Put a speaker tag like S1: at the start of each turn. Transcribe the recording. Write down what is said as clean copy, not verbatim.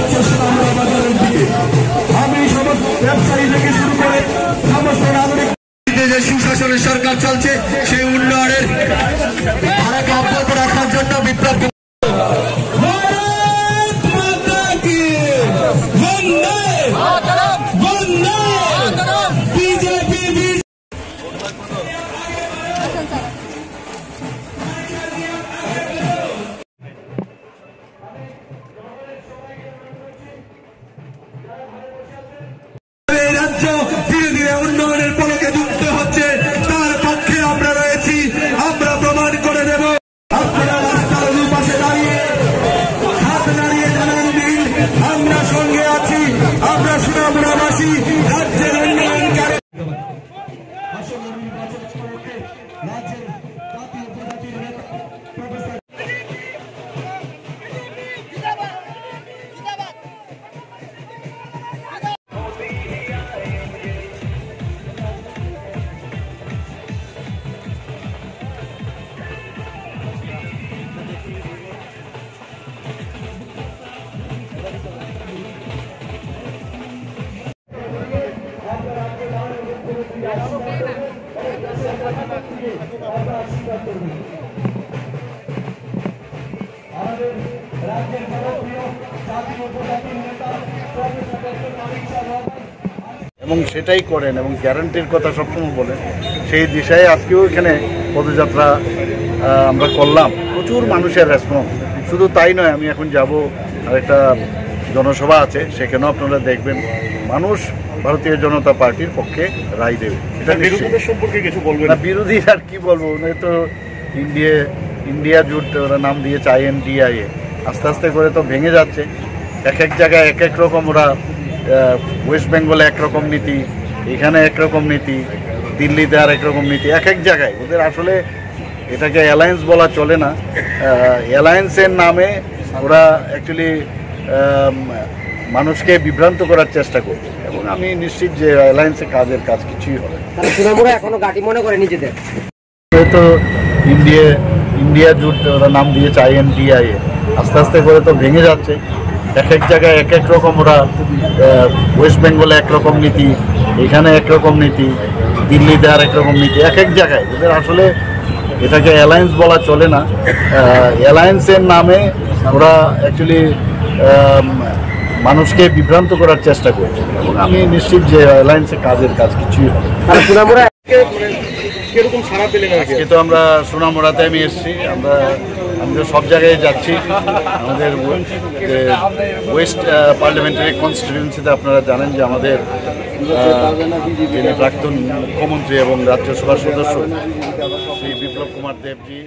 S1: যাচ্ছে সোনামুড়া বাজারের দিকে। আমি সমস্ত ব্যবসায়ী থেকে শুরু করে সমস্ত নাগরিক যে সুশাসনের সরকার চলছে সেই উন্নয়নের ধারাকে অব্যাহত রাখার জন্য বিপ্লব রাজ্য ধীরে ধীরে উন্নয়নের পলকে যুক্ত হচ্ছে, তার পক্ষে আমরা রয়েছি। আমরা প্রমাণ করে দেব। আপনারা রাস্তার দুপাশে দাঁড়িয়ে হাত নাড়িয়ে জানান দিন আমরা সঙ্গে আছি। আমরা সোনামুড়াবাসী রাজ্যের উন্নয়নকারী
S2: এবং সেটাই করেন এবং গ্যারান্টির কথা সবসময় বলেন। সেই দিশায় আজকেও এখানে পদযাত্রা আমরা করলাম। প্রচুর মানুষের রেসপন্স। শুধু তাই নয়, আমি এখন যাব আরেকটা জনসভা আছে, সেখানেও আপনারা দেখবেন মানুষ ভারতীয় জনতা পার্টির পক্ষে রায় দেবে। এটা বিরোধীদের সম্পর্কে কিছু বলবেন না? বিরোধী আর কি বলবো, উনি তো ইন্ডিয়া জোট ওরা নাম দিয়েছে INDIA। আস্তে আস্তে করে তো ভেঙে যাচ্ছে। এক এক জায়গায় এক এক রকম, ওরা ওয়েস্ট বেঙ্গলে একরকম নীতি, এখানে একরকম নীতি, দিল্লিতে আর একরকম নীতি, এক এক জায়গায় ওদের। আসলে এটাকে অ্যালায়েন্স বলা চলে না। অ্যালায়েন্সের নামে ওরা অ্যাকচুয়ালি মানুষকে বিভ্রান্ত করার চেষ্টা করছে এবং আমি নিশ্চিত যে অ্যালায়েন্সের কাজ কিছুই হবে।
S3: এখনো গাটি মনে করে নিজেদের
S2: তো ইন্ডিয়া জোট ওরা নাম দিয়েছে INDIA। আস্তে আস্তে করে তো ভেঙে যাচ্ছে। এক এক জায়গায় এক এক রকম, ওরা ওয়েস্ট বেঙ্গলে একরকম নীতি, এখানে একরকম নীতি, দিল্লিতে আর একরকম নীতি, এক এক জায়গায় ওদের। আসলে এটাকে অ্যালায়েন্স বলা চলে না। অ্যালায়েন্সের নামে ওরা অ্যাকচুয়ালি মানুষকে বিভ্রান্ত করার চেষ্টা করছে এবং আমি নিশ্চিত যে অ্যালায়েন্সের কাজ কিছুই হবে। আজকে তো আমরা সোনামুড়াতে আমি এসেছি। আমি তো সব জায়গায় যাচ্ছি। আমাদের ওয়েস্ট পার্লামেন্টারি কনস্টিটিউয়েন্সিতে আপনারা জানেন যে আমাদের প্রাক্তন মুখ্যমন্ত্রী এবং রাজ্যসভার সদস্য শ্রী বিপ্লব কুমার দেবজি